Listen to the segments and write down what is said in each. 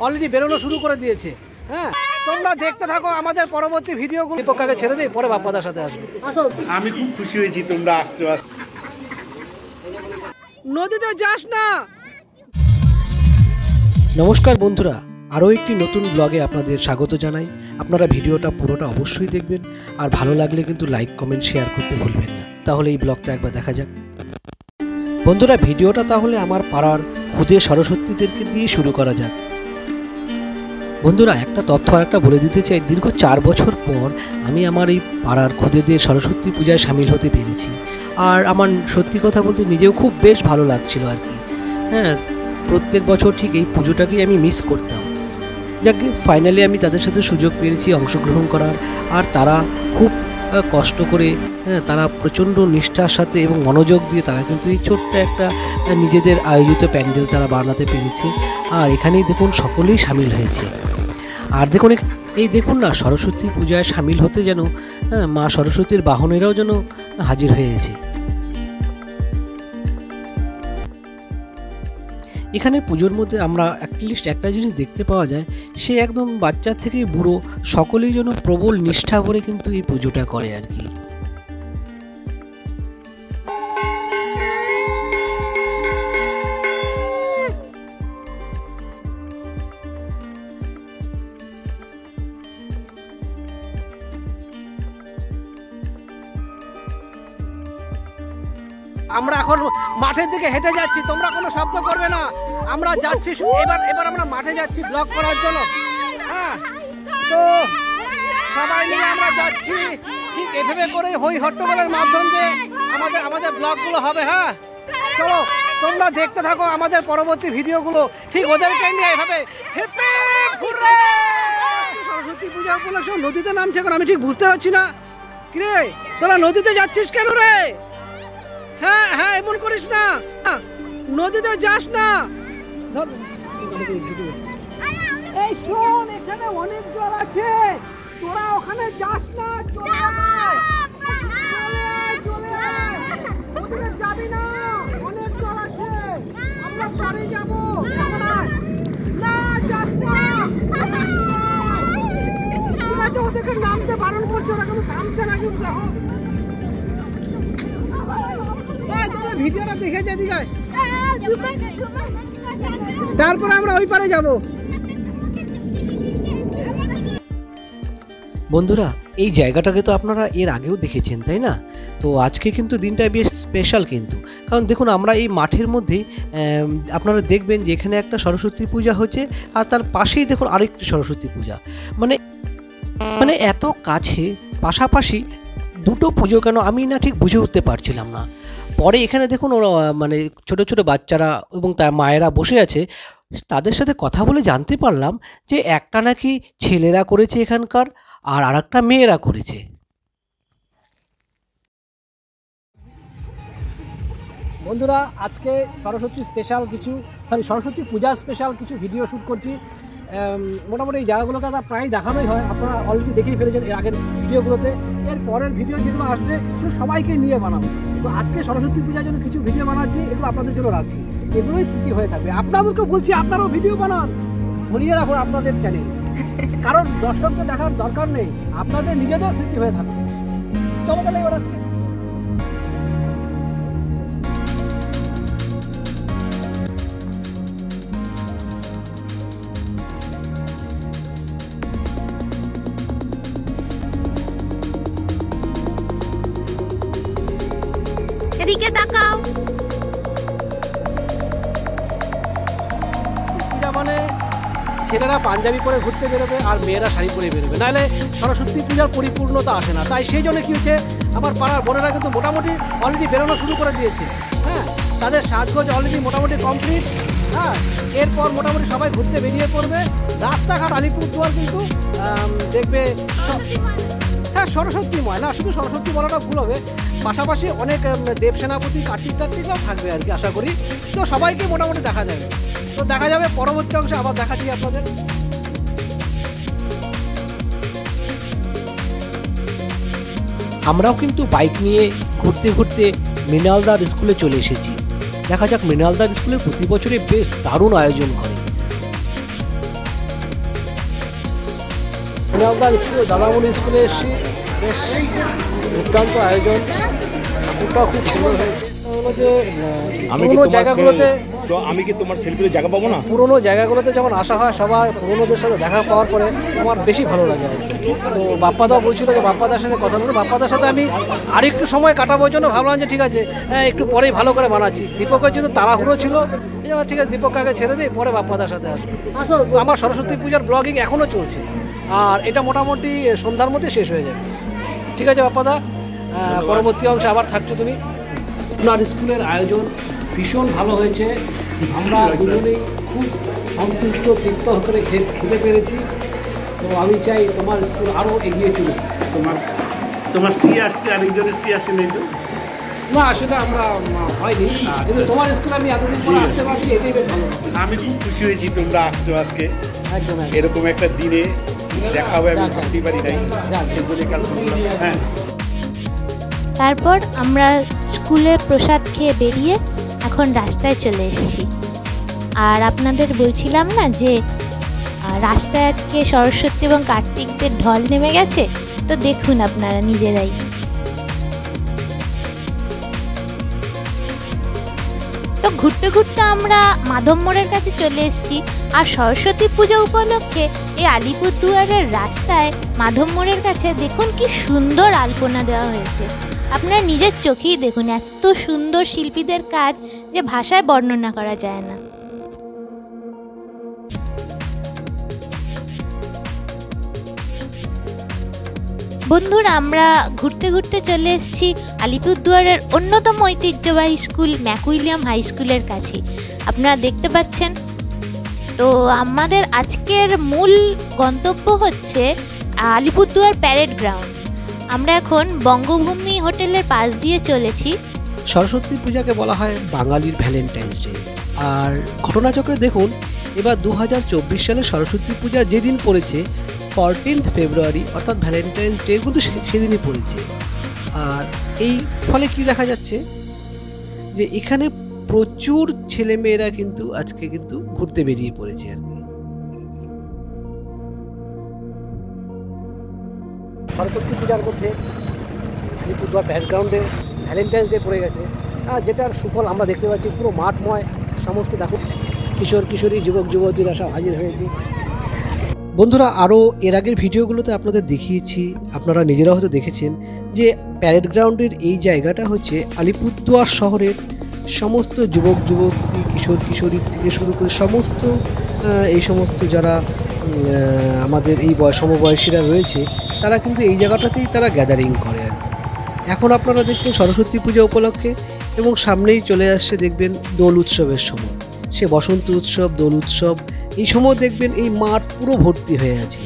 Already বেরোনো শুরু করে দিয়েছে। হ্যাঁ, তোমরা দেখতে থাকো আমাদের পরবর্তী ভিডিওগুলো। দীপককে ছেড়ে দিই, পরে বাপ্পাদার সাথে আসবে। আমি খুব খুশি হয়েছি তোমরা আসছো। নদীতে যাস না। নমস্কার বন্ধুরা, আরও একটি নতুন ব্লগে আপনাদের স্বাগত জানাই। আপনারা ভিডিওটা পুরোটা অবশ্যই দেখবেন, আর ভালো লাগলে কিন্তু লাইক কমেন্ট শেয়ার করতে ভুলবেন না। তাহলে এই ব্লগটা একবার দেখা যাক। বন্ধুরা, ভিডিওটা তাহলে আমার পাড়ার খুদে সরস্বতীদেরকে দিয়ে শুরু করা যাক। বন্ধুরা, একটা তথ্য একটা বলে দিতে চাই। দীর্ঘ 4 বছর পর আমি আমার এই পাড়ার খুদেদের সরস্বতী পূজায় সামিল হতে পেরেছি, আর আমার সত্যি কথা বলতে নিজেও খুব বেশ ভালো লাগছিল আর কি। হ্যাঁ, প্রত্যেক বছর ঠিক এই পুজোটাকেই আমি মিস করতাম। যাকে ফাইনালি আমি তাদের সাথে সুযোগ পেয়েছি অংশগ্রহণ করার, আর তারা খুব কষ্ট করে, হ্যাঁ, তারা প্রচণ্ড নিষ্ঠার সাথে এবং মনোযোগ দিয়ে তারা কিন্তু এই ছোট্ট একটা নিজেদের আয়োজিত প্যান্ডেল তারা বানাতে পেরেছে। আর এখানেই দেখুন সকলেই সামিল হয়েছে। আর দেখুন, এই দেখুন না, সরস্বতী পূজায় সামিল হতে যেন মা সরস্বতীর বাহনেরাও যেন হাজির হয়েছে। এখানে পুজোর মধ্যে আমরা অ্যাটলিস্ট একটা জিনিস দেখতে পাওয়া যায়, সে একদম বাচ্চা থেকে বুড়ো সকলেই যেন প্রবল নিষ্ঠা করে কিন্তু এই পুজোটা করে আর কি। আমরা এখন মাঠের দিকে হেঁটে যাচ্ছি, তোমরা কোনো শব্দ করবে না। আমরা যাচ্ছি এবার আমরা মাঠে যাচ্ছি ব্লগ করার জন্য। হ্যাঁ, তো সবাই মিলে আমরা যাচ্ছি, ঠিক এভাবে করে হই হট্টগোলের মাধ্যমে আমাদের ব্লগগুলো হবে। হ্যাঁ, চলো তোমরা দেখতে থাকো আমাদের পরবর্তী ভিডিওগুলো, ঠিক ওদেরকে নিয়ে এভাবে। সরস্বতী পূজা উপলক্ষে নদীতে নামছে, এখন আমি ঠিক বুঝতে পারছি না। কিরে, তোরা নদীতে যাচ্ছিস কেন রে? হ্যাঁ হ্যাঁ, এমন করিস না, নদীতে যাস না। এই শোন, এখানে অনেক জল আছে, তোরা ওখানে যাস না। নদীতে যাবি না, অনেক জল আছে, আমরা পরে যাবো। না, যাস না। ঠিক আছে, ওদেরকে নামতে বারণ করছে, ওরা কিন্তু থামছে না। কিন্তু ভিডিওটা দেখে যেতে যায়, তারপরে আমরা ওই পারে যাব। বন্ধুরা, এই জায়গাটাকে তো আপনারা এর আগেও দেখেছেন, তাই না? তো আজকে কিন্তু দিনটা বেশ স্পেশাল কিন্তু, কারণ দেখুন আমরা এই মাঠের মধ্যেই আপনারা দেখবেন যে এখানে একটা সরস্বতী পূজা হচ্ছে, আর তার পাশেই দেখুন আরেকটি সরস্বতী পূজা। মানে এত কাছে পাশাপাশি দুটো পুজো কেন আমি না ঠিক বুঝে উঠতে পারছিলাম না। পরে এখানে দেখুন ওরা মানে ছোট ছোট বাচ্চারা এবং তার মায়েরা বসে আছে, তাদের সাথে কথা বলে জানতে পারলাম যে একটা নাকি ছেলেরা করেছে এখানকার, আর আরেকটা মেয়েরা করেছে। বন্ধুরা, আজকে সরস্বতী পূজা স্পেশাল কিছু ভিডিও শ্যুট করছি। মোটামুটি এই জায়গাগুলোকে প্রায় দেখানোই হয়, আপনারা অলরেডি দেখেই ফেলেছেন এর আগের ভিডিওগুলোতে। এর পরের ভিডিও যেগুলো আসবে সেগুলো সবাইকে নিয়ে বানাবো। তো আজকে সরস্বতী পূজার জন্য কিছু ভিডিও বানাচ্ছি, এগুলো আপনাদের জন্য রাখছি, এগুলোই স্মৃতি হয়ে থাকবে। আপনাদেরকে বলছি, আপনারাও ভিডিও বানান, ভরিয়ে রাখুন আপনাদের চ্যানেল, কারণ দর্শকদের দেখার দরকার নেই, আপনাদের নিজেদের স্মৃতি হয়ে থাকবে। চলো তাহলে এবার আজকে এদিকে তাকাও। মানে ছেলেরা পাঞ্জাবি পরে ঘুরতে বেরোবে আর মেয়েরা শাড়ি পরে বেরোবে, নাহলে সরস্বতী পূজার পরিপূর্ণতা আসে না। তাই সেই জন্য কী হচ্ছে, আমার পাড়ার বোনেরা কিন্তু মোটামুটি অলরেডি বেরোনো শুরু করে দিয়েছে। হ্যাঁ, তাদের সাজগোজ অলরেডি মোটামুটি কমপ্লিট। হ্যাঁ, এরপর মোটামুটি সবাই ঘুরতে বেরিয়ে পড়বে। রাস্তাঘাট আলিপুরদুয়ার কিন্তু দেখবে, হ্যাঁ, সরস্বতীময় না, শুধু সরস্বতী বলাটা ভুল হবে, পাশাপাশি অনেক দেব সেনাপতি কার্তিকরাও থাকবে আর কি, আশা করি। তো সবাইকে মোটামুটি দেখা যাবে। তো দেখা যাবে পরবর্তী অংশে, আবার দেখাচ্ছি আপনাদের। আমরাও কিন্তু বাইক নিয়ে ঘুরতে ঘুরতে মৃণালদার স্কুলে চলে এসেছি। দেখা যাক, মৃণালদার স্কুলে প্রতি বছরে বেশ দারুণ আয়োজন করে। শিয়ালদার স্কুল দাদামণি স্কুলে এসেছি, বেশ দুর্দান্ত আয়োজন, ঠাকুরটাও খুব সুন্দর হয়েছে। হলো যে পুরোনো জায়গাগুলোতে, আমি কি তোমার সেলফিতে জায়গা পাবো না? পুরোনো জায়গাগুলোতে যখন আসা হয় সবার পুরোনোদের সাথে দেখা পাওয়ার পরে আমার বেশি ভালো লাগে। তো বাপ্পাদাও বলছিল যে বাপ্পাদার সাথে কথা বলে, বাপ্পাদার সাথে আমি আরেকটু সময় কাটাবোর জন্য ভাবলাম যে ঠিক আছে, হ্যাঁ একটু পরেই ভালো করে বানাচ্ছি। দীপকের জন্য তাড়াহুড়ো ছিল, এই জন্য ঠিক আছে দীপককে আগে ছেড়ে দিই, পরে বাপ্পাদার সাথে আসবো। তো আমার সরস্বতী পূজার ব্লগিং এখনও চলছে, আর এটা মোটামুটি সন্ধ্যার মধ্যে শেষ হয়ে যাবে। ঠিক আছে বাপ্পাদা, পরবর্তী অংশে আবার থাকছো তুমি। আপনার স্কুলের আয়োজন ভীষণ ভালো হয়েছে, আমরা দুজনেই খুব সন্তুষ্ট তৃপ্ত করে খেতে পেরেছি। তো আমি চাই তোমার স্কুল আরও এগিয়ে চলুক। তোমার স্ত্রী আসছে, আরেকজনের স্ত্রী আসে নেই তো? না আসলে আমরা হয়নি, কিন্তু তোমার স্কুলে আমি এতদিন পরে আসতে পারছি, এটাই বেশ ভালো। আমি খুব খুশি হয়েছি তোমরা আসছো আজকে। একদম এরকম একটা দিনে দেখা হবে আমি ভাবতেই পারি নাই। হ্যাঁ, তারপর আমরা স্কুলে প্রসাদ খেয়ে বেরিয়ে এখন রাস্তায় চলে এসেছি। আর আপনাদের বলছিলাম না যে রাস্তায় আজকে সরস্বতী এবং কার্তিকদের ঢল নেমে গেছে, তো দেখুন আপনারা নিজেরাই। তো ঘুরতে ঘুরতে আমরা মাধব মোড়ের কাছে চলে এসেছি। আর সরস্বতী পুজো উপলক্ষে এই আলিপুরদুয়ারের রাস্তায় মাধব মোড়ের কাছে দেখুন কি সুন্দর আলপনা দেওয়া হয়েছে। আপনারা নিজের চোখেই দেখুন, এত সুন্দর শিল্পীদের কাজ যে ভাষায় বর্ণনা করা যায় না। বন্ধুরা, আমরা ঘুরতে ঘুরতে চলে এসেছি আলিপুরদুয়ারের অন্যতম ঐতিহ্যবাহী স্কুল ম্যাকুইলিয়াম হাই স্কুলের কাছে, আপনারা দেখতে পাচ্ছেন। তো আমাদের আজকের মূল গন্তব্য হচ্ছে আলিপুরদুয়ার প্যারেড গ্রাউন্ড। আমরা এখন বঙ্গভূমি হোটেলের পাশ দিয়ে চলেছি। সরস্বতী পূজাকে বলা হয় বাঙালির ভ্যালেন্টাইন্স ডে। আর ঘটনাচক্রে দেখুন, এবার 2024 সালে সরস্বতী পূজা যেদিন পড়েছে 14 ফেব্রুয়ারি, অর্থাৎ ভ্যালেন্টাইন্স ডে কিন্তু সেদিনই পড়েছে। আর এই ফলে কি দেখা যাচ্ছে যে এখানে প্রচুর ছেলেমেয়েরা কিন্তু আজকে কিন্তু ঘুরতে বেরিয়ে পড়েছে আর কি। সরস্বতী পূজার মধ্যে আলিপুরদুয়ার প্যারেড গ্রাউন্ডে ভ্যালেন্টাইন্স ডে পড়ে গেছে, যেটার সুফল আমরা দেখতে পাচ্ছি। পুরো মাঠময় সমস্ত দেখুন কিশোর কিশোরী যুবক যুবতীরা সব হাজির হয়েছে। বন্ধুরা, আরও এর আগের ভিডিওগুলোতে আপনাদের দেখিয়েছি, আপনারা নিজেরা হয়তো দেখেছেন যে প্যারেড গ্রাউন্ডের এই জায়গাটা হচ্ছে আলিপুরদুয়ার শহরের সমস্ত যুবক যুবতী, কিশোর কিশোরী থেকে শুরু করে সমস্ত এই সমস্ত যারা আমাদের এই সমবয়সীরা রয়েছে, তারা কিন্তু এই জায়গাটাতেই তারা গ্যাদারিং করে আর কি। এখন আপনারা দেখছেন সরস্বতী পূজা উপলক্ষে, এবং সামনেই চলে আসছে দেখবেন দোল উৎসবের সময়। সে বসন্ত উৎসব, দোল উৎসব, এই সময় দেখবেন এই মাঠ পুরো ভর্তি হয়ে আছে।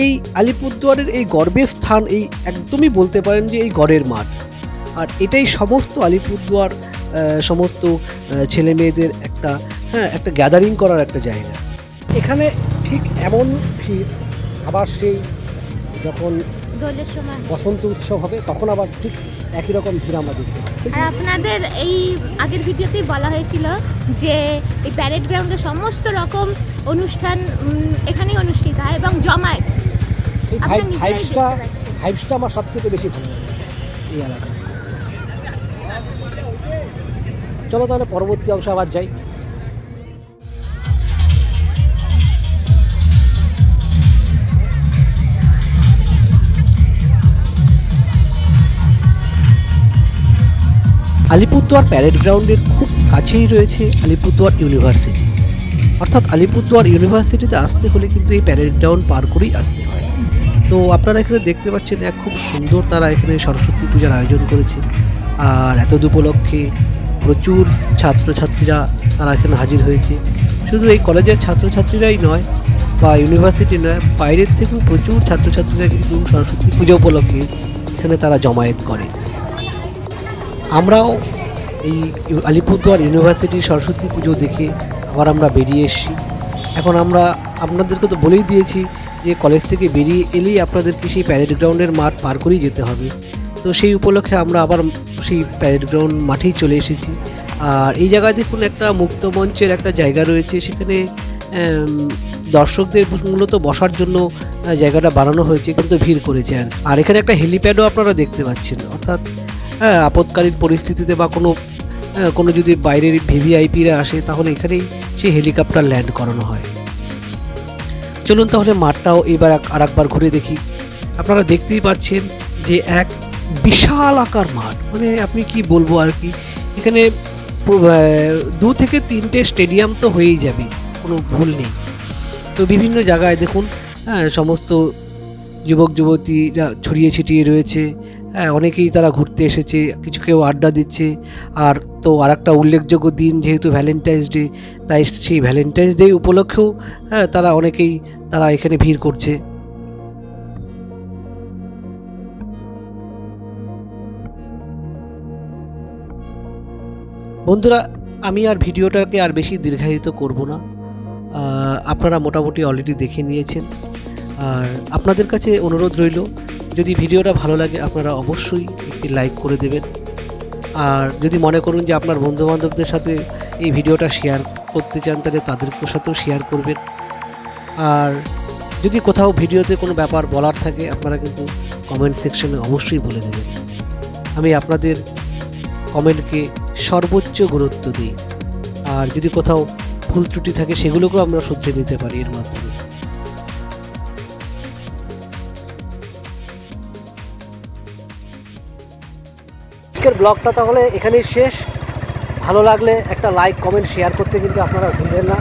এই আলিপুরদুয়ারের এই গর্বের স্থান, এই একদমই বলতে পারেন যে এই গড়ের মাঠ। আর এটাই সমস্ত আলিপুরদুয়ার সমস্ত ছেলে মেয়েদের একটা গ্যাদারিং করার একটা জায়গা। এখানে ঠিক এমন ভিড় আবার সেই যখন দোলের সময় বসন্ত উৎসব হবে তখন আবার ঠিক একই রকম ভিড় আমরা দেখি। আর আপনাদের এই আগের ভিডিওতেই বলা হয়েছিল যে এই প্যারেড গ্রাউন্ডে সমস্ত রকম অনুষ্ঠান এখানেই অনুষ্ঠিত হয় এবং জমায়েত। এই ভাইবসটা আমার সবথেকে বেশি ভালো লাগে এই এলাকায়। চলো তাহলে পরবর্তী অংশে আবার যাই। আলিপুরদুয়ার প্যারেড গ্রাউন্ডের খুব কাছেই রয়েছে আলিপুরদুয়ার ইউনিভার্সিটি। অর্থাৎ আলিপুরদুয়ার ইউনিভার্সিটিতে আসতে হলে কিন্তু এই প্যারেড গ্রাউন্ড পার করেই আসতে হয়। তো আপনারা এখানে দেখতে পাচ্ছেন খুব সুন্দর তারা এখানে সরস্বতী পূজার আয়োজন করেছে। আর এতদ উপলক্ষে প্রচুর ছাত্রছাত্রীরা তারা এখানে হাজির হয়েছে। শুধু এই কলেজের ছাত্রছাত্রীরাই নয় বা ইউনিভার্সিটি নয়, বাইরের থেকেও প্রচুর ছাত্রছাত্রীরা কিন্তু সরস্বতী পূজা উপলক্ষে এখানে তারা জমায়েত করে। আমরাও এই আলিপুরদুয়ার ইউনিভার্সিটির সরস্বতী পুজো দেখে আবার আমরা বেরিয়ে এসেছি। এখন আমরা আপনাদেরকে তো বলেই দিয়েছি যে কলেজ থেকে বেরিয়ে এলেই আপনাদেরকে সেই প্যারেড গ্রাউন্ডের মাঠ পার করেই যেতে হবে। তো সেই উপলক্ষে আমরা আবার সেই প্যারেড গ্রাউন্ড মাঠেই চলে এসেছি। আর এই জায়গায় দেখুন একটা মুক্ত মঞ্চের একটা জায়গা রয়েছে, সেখানে দর্শকদের মূলত বসার জন্য জায়গাটা বানানো হয়েছে, কিন্তু ভিড় করেছে। আর এখানে একটা হেলিপ্যাডও আপনারা দেখতে পাচ্ছেন, অর্থাৎ আপৎকালীন পরিস্থিতিতে বা কোনো যদি বাইরের ভিভিআইপিরা আসে তাহলে এখানেই সেই হেলিকপ্টার ল্যান্ড করানো হয়। চলুন তাহলে মাঠটাও এবার আরেকবার ঘুরে দেখি। আপনারা দেখতেই পাচ্ছেন যে এক বিশাল আকার মাঠ, মানে আপনি কি বলবো আর কি, এখানে 2 থেকে 3টে স্টেডিয়াম তো হয়েই যাবে, কোনো ভুল নেই। তো বিভিন্ন জায়গায় দেখুন সমস্ত যুবক যুবতীরা ছড়িয়ে ছিটিয়ে রয়েছে, অনেকেই তারা ঘুরতে এসেছে, কিছু কেউ আড্ডা দিচ্ছে। আর তো আরেকটা উল্লেখযোগ্য দিন যেহেতু ভ্যালেন্টাইন্স ডে, তাই সেই ভ্যালেন্টাইন্স ডে উপলক্ষেও তারা অনেকেই এখানে ভিড় করছে। বন্ধুরা, আমি আর ভিডিওটাকে আর বেশি দীর্ঘায়িত করব না, আপনারা মোটামুটি অলরেডি দেখে নিয়েছেন। আর আপনাদের কাছে অনুরোধ রইল, যদি ভিডিওটা ভালো লাগে আপনারা অবশ্যই একটি লাইক করে দেবেন। আর যদি মনে করুন যে আপনার বন্ধুবান্ধবদের সাথে এই ভিডিওটা শেয়ার করতে চান, তাহলে তাদের সাথেও শেয়ার করবেন। আর যদি কোথাও ভিডিওতে কোনো ব্যাপার বলার থাকে আপনারা কিন্তু কমেন্ট সেকশনে অবশ্যই বলে দেবেন। আমি আপনাদের কমেন্টকে সর্বোচ্চ গুরুত্ব দিই। আর যদি কোথাও ভুল ত্রুটি থাকে সেগুলোকেও আমরা শুধরে নিতে পারি এর মাধ্যমে। আজকের ব্লগটা তাহলে এখানেই শেষ। ভালো লাগলে একটা লাইক কমেন্ট শেয়ার করতে কিন্তু আপনারা ভুলবেন না।